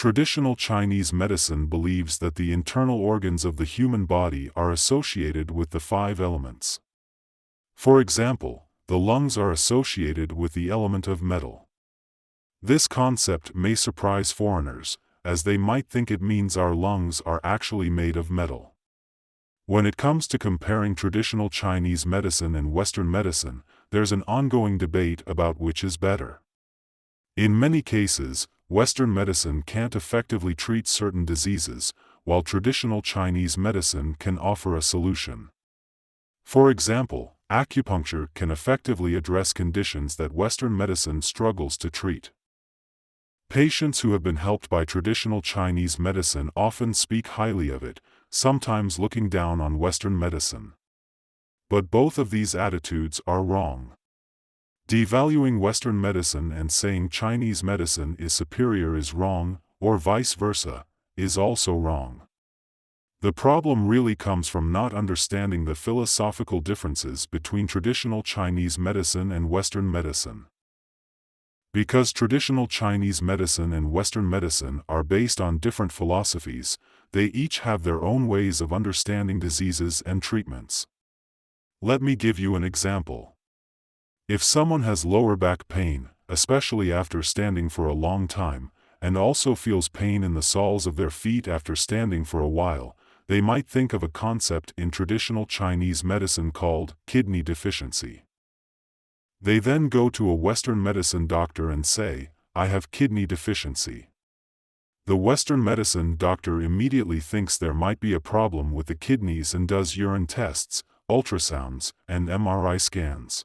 Traditional Chinese medicine believes that the internal organs of the human body are associated with the five elements. For example, the lungs are associated with the element of metal. This concept may surprise foreigners, as they might think it means our lungs are actually made of metal. When it comes to comparing traditional Chinese medicine and Western medicine, there's an ongoing debate about which is better. In many cases, Western medicine can't effectively treat certain diseases, while traditional Chinese medicine can offer a solution. For example, acupuncture can effectively address conditions that Western medicine struggles to treat. Patients who have been helped by traditional Chinese medicine often speak highly of it, sometimes looking down on Western medicine. But both of these attitudes are wrong. Devaluing Western medicine and saying Chinese medicine is superior is wrong, or vice versa, is also wrong. The problem really comes from not understanding the philosophical differences between traditional Chinese medicine and Western medicine. Because traditional Chinese medicine and Western medicine are based on different philosophies, they each have their own ways of understanding diseases and treatments. Let me give you an example. If someone has lower back pain, especially after standing for a long time, and also feels pain in the soles of their feet after standing for a while, they might think of a concept in traditional Chinese medicine called kidney deficiency. They then go to a Western medicine doctor and say, "I have kidney deficiency." The Western medicine doctor immediately thinks there might be a problem with the kidneys and does urine tests, ultrasounds, and MRI scans.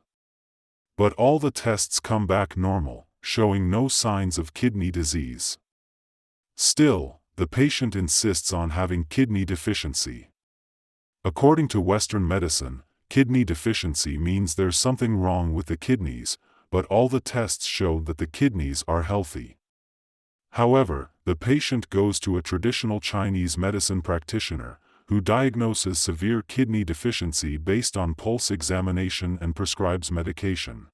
But all the tests come back normal, showing no signs of kidney disease. Still, the patient insists on having kidney deficiency. According to Western medicine, kidney deficiency means there's something wrong with the kidneys, but all the tests show that the kidneys are healthy. However, the patient goes to a traditional Chinese medicine practitioner, who diagnoses severe kidney deficiency based on pulse examination and prescribes medication.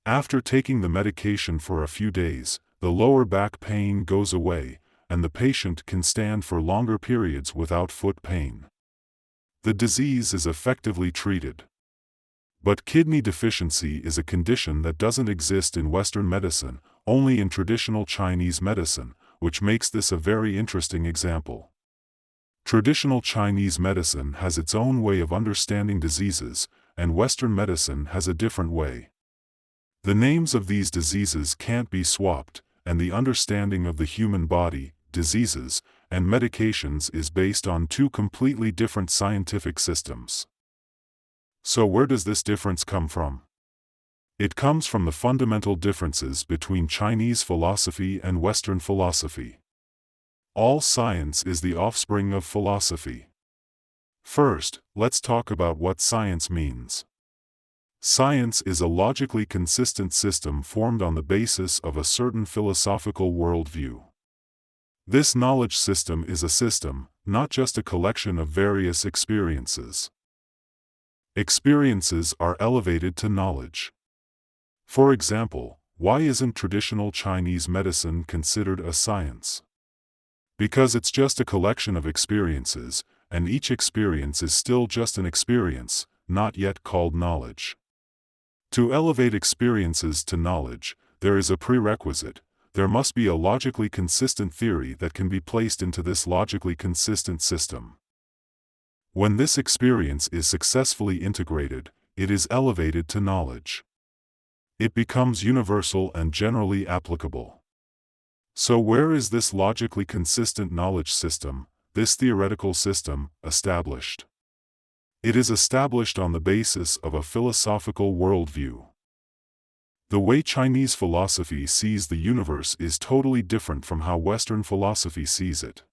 After taking the medication for a few days, the lower back pain goes away, and the patient can stand for longer periods without foot pain. The disease is effectively treated. But kidney deficiency is a condition that doesn't exist in Western medicine, only in traditional Chinese medicine, which makes this a very interesting example. Traditional Chinese medicine has its own way of understanding diseases, and Western medicine has a different way. The names of these diseases can't be swapped, and the understanding of the human body, diseases, and medications is based on two completely different scientific systems. So where does this difference come from? It comes from the fundamental differences between Chinese philosophy and Western philosophy. All science is the offspring of philosophy. First, let's talk about what science means. Science is a logically consistent system formed on the basis of a certain philosophical worldview. This knowledge system is a system, not just a collection of various experiences. Experiences are elevated to knowledge. For example, why isn't traditional Chinese medicine considered a science? Because it's just a collection of experiences, and each experience is still just an experience, not yet called knowledge. To elevate experiences to knowledge, there is a prerequisite. There must be a logically consistent theory that can be placed into this logically consistent system. When this experience is successfully integrated, it is elevated to knowledge. It becomes universal and generally applicable. So where is this logically consistent knowledge system, this theoretical system, established? It is established on the basis of a philosophical worldview. The way Chinese philosophy sees the universe is totally different from how Western philosophy sees it.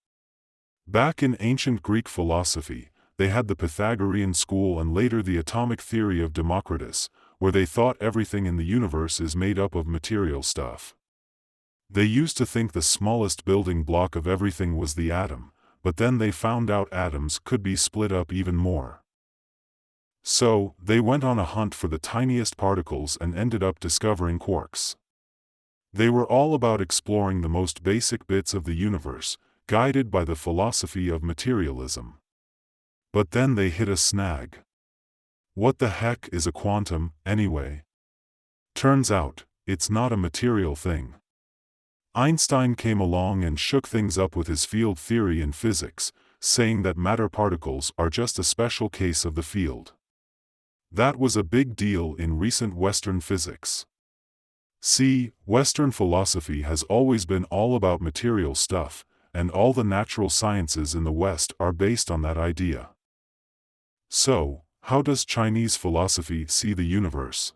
Back in ancient Greek philosophy, they had the Pythagorean school and later the atomic theory of Democritus, where they thought everything in the universe is made up of material stuff. They used to think the smallest building block of everything was the atom, but then they found out atoms could be split up even more. So, they went on a hunt for the tiniest particles and ended up discovering quarks. They were all about exploring the most basic bits of the universe, guided by the philosophy of materialism. But then they hit a snag. What the heck is a quantum, anyway? Turns out, it's not a material thing. Einstein came along and shook things up with his field theory in physics, saying that matter particles are just a special case of the field. That was a big deal in recent Western physics. See, Western philosophy has always been all about material stuff, and all the natural sciences in the West are based on that idea. So, how does Chinese philosophy see the universe?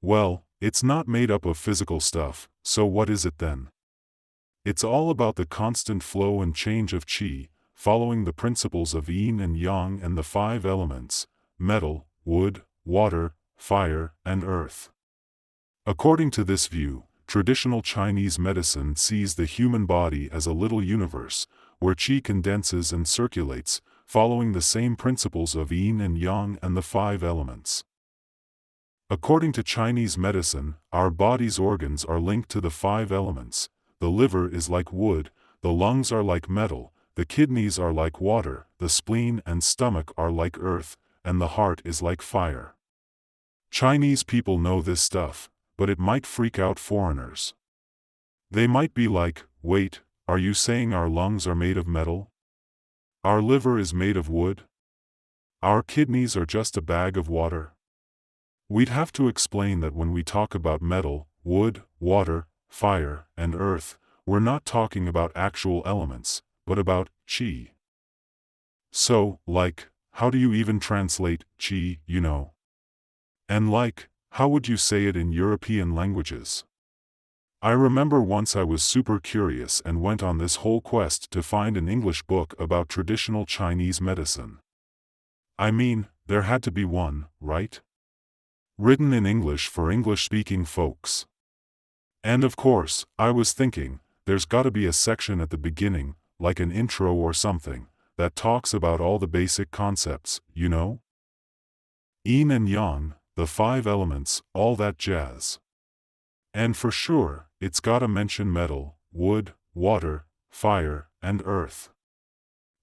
Well, it's not made up of physical stuff, so what is it then? It's all about the constant flow and change of qi, following the principles of yin and yang and the five elements: metal, wood, water, fire, and earth. According to this view, traditional Chinese medicine sees the human body as a little universe, where qi condenses and circulates, following the same principles of yin and yang and the five elements. According to Chinese medicine, our body's organs are linked to the five elements. The liver is like wood, the lungs are like metal, the kidneys are like water, the spleen and stomach are like earth, and the heart is like fire. Chinese people know this stuff, but it might freak out foreigners. They might be like, wait, are you saying our lungs are made of metal? Our liver is made of wood? Our kidneys are just a bag of water? We'd have to explain that when we talk about metal, wood, water, fire, and earth, we're not talking about actual elements, but about qi. So, like, how do you even translate qi, you know? And like, how would you say it in European languages? I remember once I was super curious and went on this whole quest to find an English book about traditional Chinese medicine. I mean, there had to be one, right? Written in English for English-speaking folks. And of course, I was thinking, there's gotta be a section at the beginning, like an intro or something, that talks about all the basic concepts, you know? Yin and yang, the five elements, all that jazz. And for sure, it's gotta mention metal, wood, water, fire, and earth.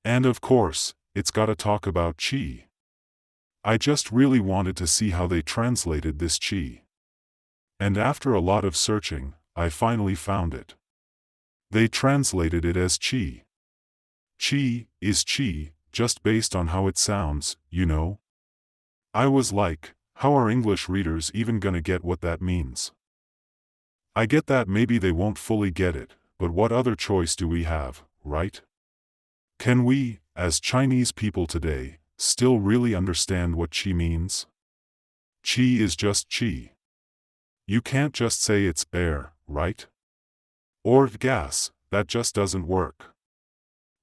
And of course, it's gotta talk about qi. I just really wanted to see how they translated this qi. And after a lot of searching, I finally found it. They translated it as qi. Qi is qi, just based on how it sounds, you know? I was like, how are English readers even gonna get what that means? I get that maybe they won't fully get it, but what other choice do we have, right? Can we, as Chinese people today, still really understand what qi means? Qi is just qi. You can't just say it's air, right? Or gas, that just doesn't work.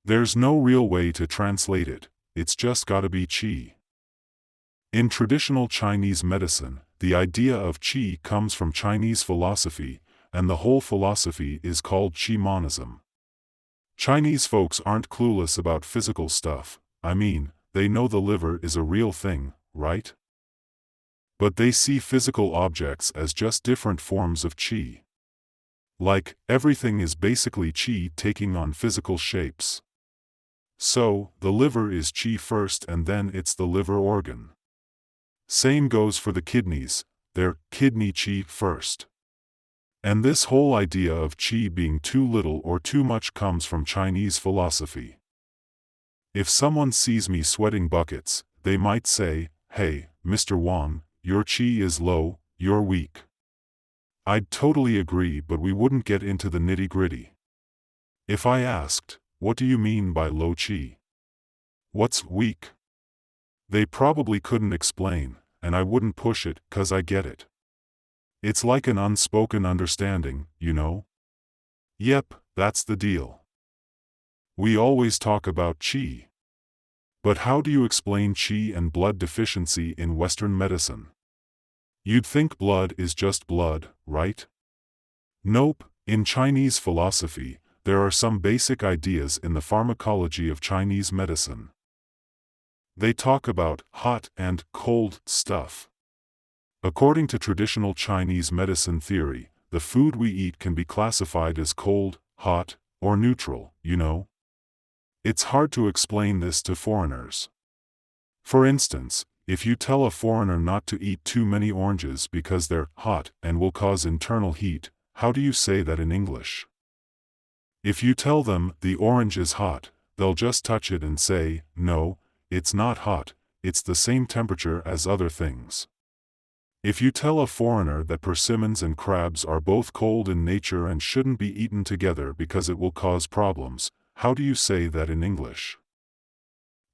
There's no real way to translate it, it's just gotta be qi. In traditional Chinese medicine, the idea of qi comes from Chinese philosophy, and the whole philosophy is called qi monism. Chinese folks aren't clueless about physical stuff, I mean, they know the liver is a real thing, right? But they see physical objects as just different forms of qi. Like, everything is basically qi taking on physical shapes. So, the liver is qi first and then it's the liver organ. Same goes for the kidneys, they're kidney qi first. And this whole idea of qi being too little or too much comes from Chinese philosophy. If someone sees me sweating buckets, they might say, hey, Mr. Wang, your qi is low, you're weak. I'd totally agree, but we wouldn't get into the nitty-gritty. If I asked, what do you mean by low qi? What's weak? They probably couldn't explain, and I wouldn't push it, 'cause I get it. It's like an unspoken understanding, you know? Yep, that's the deal. We always talk about qi. But how do you explain qi and blood deficiency in Western medicine? You'd think blood is just blood, right? Nope, in Chinese philosophy, there are some basic ideas in the pharmacology of Chinese medicine. They talk about hot and cold stuff. According to traditional Chinese medicine theory, the food we eat can be classified as cold, hot, or neutral, you know? It's hard to explain this to foreigners. For instance, if you tell a foreigner not to eat too many oranges because they're hot and will cause internal heat, how do you say that in English? If you tell them the orange is hot, they'll just touch it and say, no, it's not hot, it's the same temperature as other things. If you tell a foreigner that persimmons and crabs are both cold in nature and shouldn't be eaten together because it will cause problems, how do you say that in English?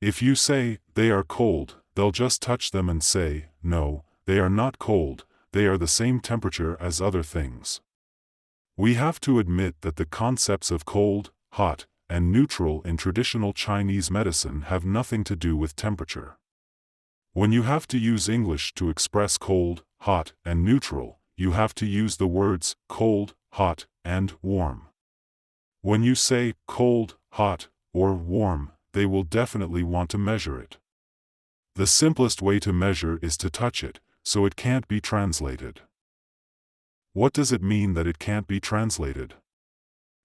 If you say, they are cold, they'll just touch them and say, no, they are not cold, they are the same temperature as other things. We have to admit that the concepts of cold, hot, and neutral in traditional Chinese medicine have nothing to do with temperature. When you have to use English to express cold, hot, and neutral, you have to use the words cold, hot, and warm. When you say cold, hot, or warm, they will definitely want to measure it. The simplest way to measure is to touch it, so it can't be translated. What does it mean that it can't be translated?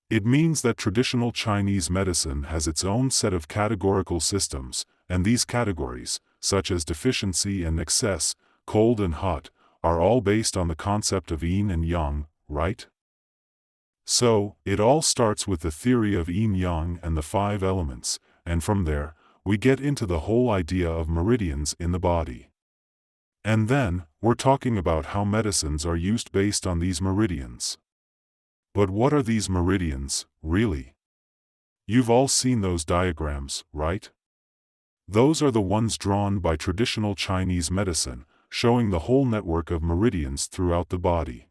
It means that traditional Chinese medicine has its own set of categorical systems, and these categories, such as deficiency and excess, cold and hot, are all based on the concept of yin and yang, right? So, it all starts with the theory of yin-yang and the 5 elements, and from there, we get into the whole idea of meridians in the body. And then, we're talking about how medicines are used based on these meridians. But what are these meridians, really? You've all seen those diagrams, right? Those are the ones drawn by traditional Chinese medicine, showing the whole network of meridians throughout the body.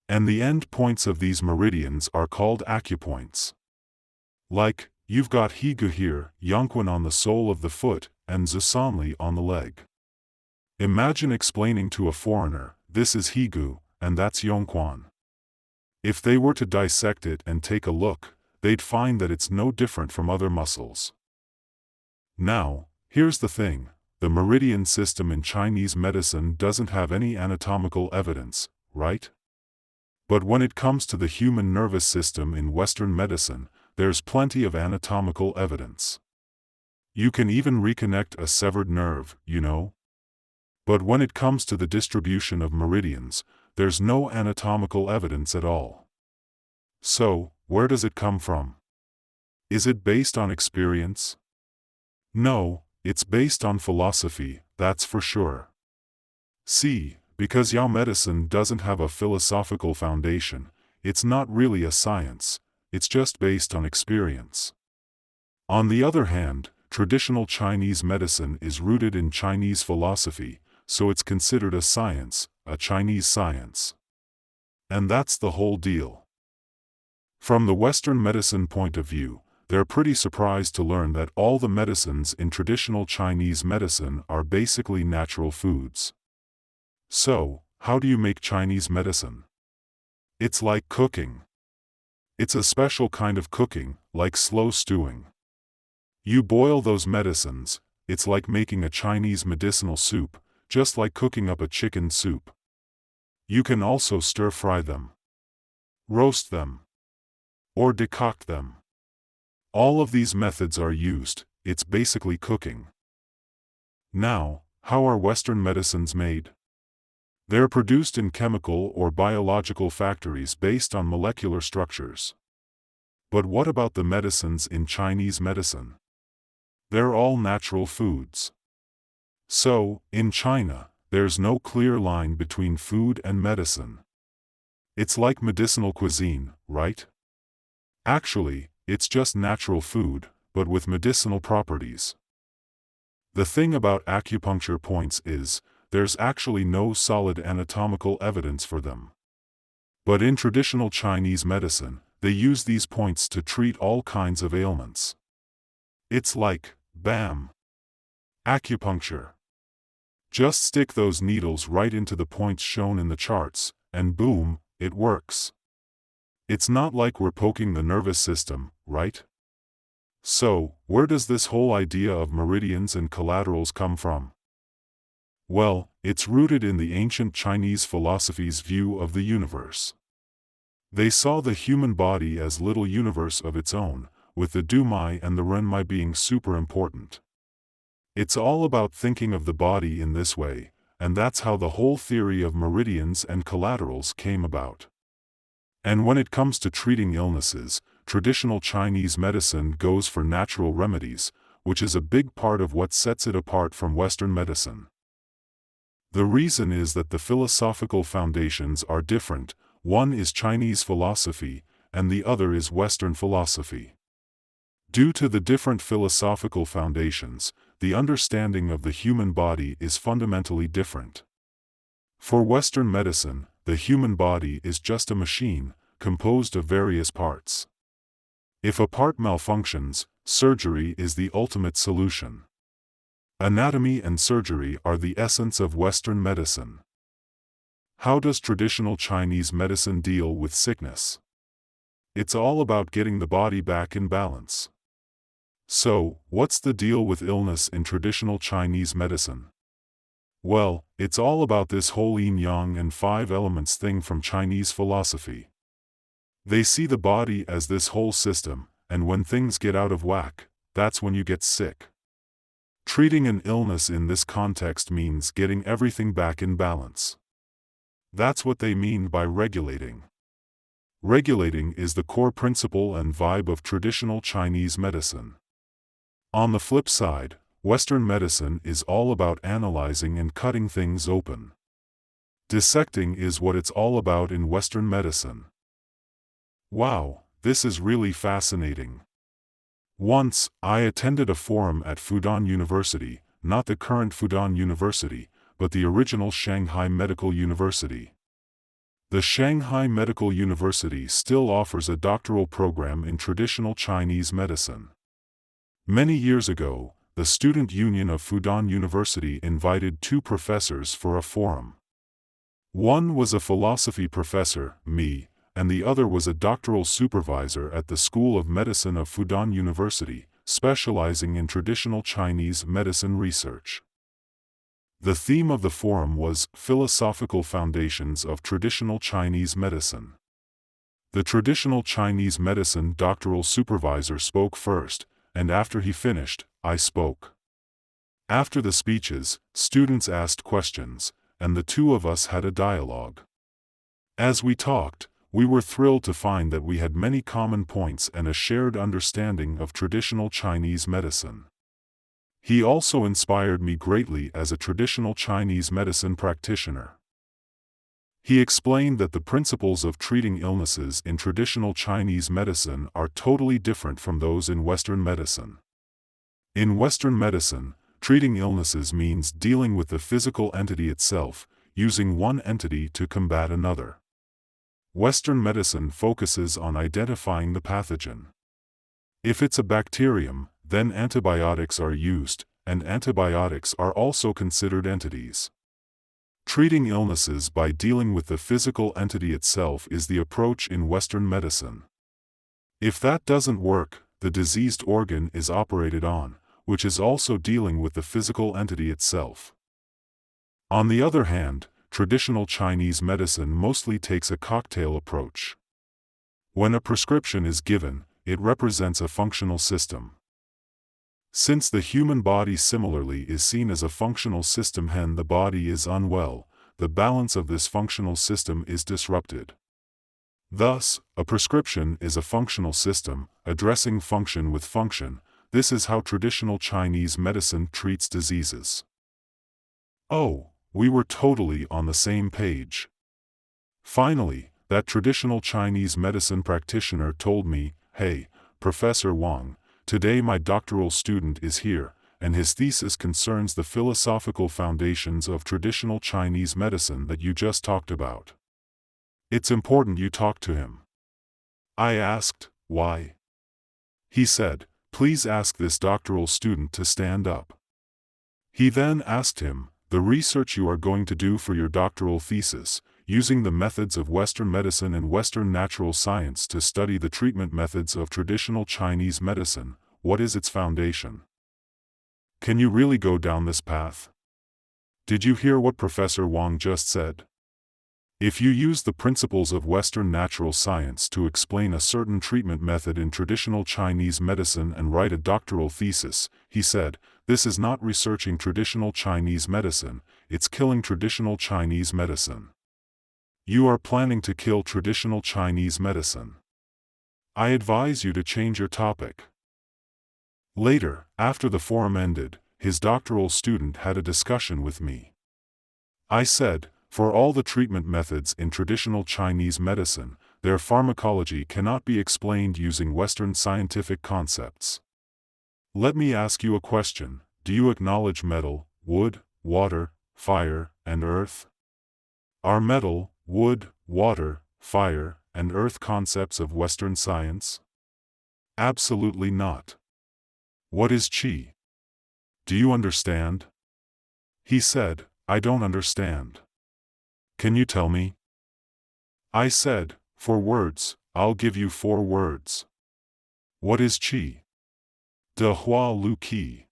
And the end points of these meridians are called acupoints. Like, you've got Higu here, Yongquan on the sole of the foot, and Zusanli on the leg. Imagine explaining to a foreigner, this is Higu, and that's Yongquan. If they were to dissect it and take a look, they'd find that it's no different from other muscles. Now, here's the thing, the meridian system in Chinese medicine doesn't have any anatomical evidence, right? But when it comes to the human nervous system in Western medicine, there's plenty of anatomical evidence. You can even reconnect a severed nerve, you know? But when it comes to the distribution of meridians, there's no anatomical evidence at all. So, where does it come from? Is it based on experience? No, it's based on philosophy, that's for sure. See, because Yao medicine doesn't have a philosophical foundation, it's not really a science, it's just based on experience. On the other hand, traditional Chinese medicine is rooted in Chinese philosophy, so it's considered a science, a Chinese science. And that's the whole deal. From the Western medicine point of view, they're pretty surprised to learn that all the medicines in traditional Chinese medicine are basically natural foods. So, how do you make Chinese medicine? It's like cooking. It's a special kind of cooking, like slow stewing. You boil those medicines, it's like making a Chinese medicinal soup, just like cooking up a chicken soup. You can also stir-fry them, roast them, or decoct them. All of these methods are used, it's basically cooking. Now, how are Western medicines made? They're produced in chemical or biological factories based on molecular structures. But what about the medicines in Chinese medicine? They're all natural foods. So, in China, there's no clear line between food and medicine. It's like medicinal cuisine, right? Actually, it's just natural food, but with medicinal properties. The thing about acupuncture points is, there's actually no solid anatomical evidence for them. But in traditional Chinese medicine, they use these points to treat all kinds of ailments. It's like, bam! Acupuncture. Just stick those needles right into the points shown in the charts, and boom, it works. It's not like we're poking the nervous system, right? So, where does this whole idea of meridians and collaterals come from? Well, it's rooted in the ancient Chinese philosophy's view of the universe. They saw the human body as little universe of its own, with the do-mai and the ren-mai being super important. It's all about thinking of the body in this way, and that's how the whole theory of meridians and collaterals came about. And when it comes to treating illnesses, traditional Chinese medicine goes for natural remedies, which is a big part of what sets it apart from Western medicine. The reason is that the philosophical foundations are different. One is Chinese philosophy, and the other is Western philosophy. Due to the different philosophical foundations, the understanding of the human body is fundamentally different. For Western medicine, the human body is just a machine, composed of various parts. If a part malfunctions, surgery is the ultimate solution. Anatomy and surgery are the essence of Western medicine. How does traditional Chinese medicine deal with sickness? It's all about getting the body back in balance. So, what's the deal with illness in traditional Chinese medicine? Well, it's all about this whole yin-yang and five elements thing from Chinese philosophy. They see the body as this whole system, and when things get out of whack, that's when you get sick. Treating an illness in this context means getting everything back in balance. That's what they mean by regulating. Regulating is the core principle and vibe of traditional Chinese medicine. On the flip side, Western medicine is all about analyzing and cutting things open. Dissecting is what it's all about in Western medicine. Wow, this is really fascinating. Once, I attended a forum at Fudan University, not the current Fudan University, but the original Shanghai Medical University. The Shanghai Medical University still offers a doctoral program in traditional Chinese medicine. Many years ago, the Student Union of Fudan University invited two professors for a forum. One was a philosophy professor, me, and the other was a doctoral supervisor at the School of Medicine of Fudan University, specializing in traditional Chinese medicine research. The theme of the forum was Philosophical Foundations of Traditional Chinese Medicine. The traditional Chinese medicine doctoral supervisor spoke first, and after he finished, I spoke. After the speeches, students asked questions, and the two of us had a dialogue. As we talked, we were thrilled to find that we had many common points and a shared understanding of traditional Chinese medicine. He also inspired me greatly as a traditional Chinese medicine practitioner. He explained that the principles of treating illnesses in traditional Chinese medicine are totally different from those in Western medicine. In Western medicine, treating illnesses means dealing with the physical entity itself, using one entity to combat another. Western medicine focuses on identifying the pathogen. If it's a bacterium, then antibiotics are used, and antibiotics are also considered entities. Treating illnesses by dealing with the physical entity itself is the approach in Western medicine. If that doesn't work, the diseased organ is operated on, which is also dealing with the physical entity itself. On the other hand, traditional Chinese medicine mostly takes a cocktail approach. When a prescription is given, it represents a functional system. Since the human body similarly is seen as a functional system, when the body is unwell, the balance of this functional system is disrupted. Thus, a prescription is a functional system, addressing function with function. This is how traditional Chinese medicine treats diseases. Oh, we were totally on the same page. Finally, that traditional Chinese medicine practitioner told me, "Hey, Professor Wang, today my doctoral student is here, and his thesis concerns the philosophical foundations of traditional Chinese medicine that you just talked about. It's important you talk to him." I asked, "Why?" He said, "Please ask this doctoral student to stand up." He then asked him, "The research you are going to do for your doctoral thesis, using the methods of Western medicine and Western natural science to study the treatment methods of traditional Chinese medicine, what is its foundation? Can you really go down this path? Did you hear what Professor Wang just said?" If you use the principles of Western natural science to explain a certain treatment method in traditional Chinese medicine and write a doctoral thesis, he said, this is not researching traditional Chinese medicine, it's killing traditional Chinese medicine. You are planning to kill traditional Chinese medicine. I advise you to change your topic. Later, after the forum ended, his doctoral student had a discussion with me. I said, for all the treatment methods in traditional Chinese medicine, their pharmacology cannot be explained using Western scientific concepts. Let me ask you a question. Do you acknowledge metal, wood, water, fire, and earth? Are metal, wood, water, fire, and earth concepts of Western science? Absolutely not. What is qi? Do you understand? He said, I don't understand. Can you tell me? I said, 4 words, I'll give you 4 words. What is qi? De hua lu qi.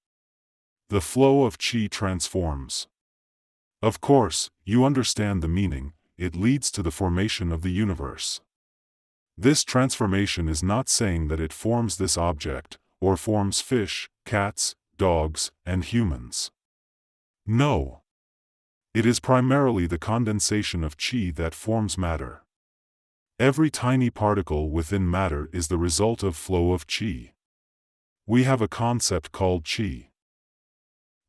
The flow of qi transforms. Of course, you understand the meaning, it leads to the formation of the universe. This transformation is not saying that it forms this object, or forms fish, cats, dogs, and humans. No. It is primarily the condensation of qi that forms matter. Every tiny particle within matter is the result of flow of qi. We have a concept called qi.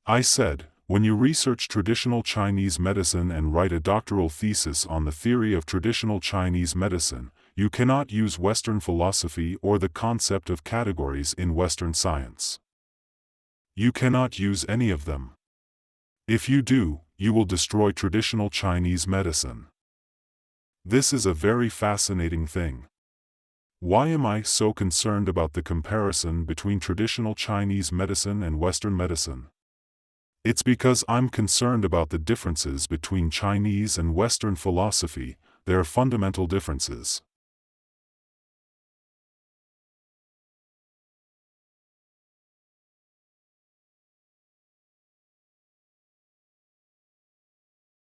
I said, when you research traditional Chinese medicine and write a doctoral thesis on the theory of traditional Chinese medicine, you cannot use Western philosophy or the concept of categories in Western science. You cannot use any of them. If you do, you will destroy traditional Chinese medicine. This is a very fascinating thing. Why am I so concerned about the comparison between traditional Chinese medicine and Western medicine? It's because I'm concerned about the differences between Chinese and Western philosophy, their fundamental differences.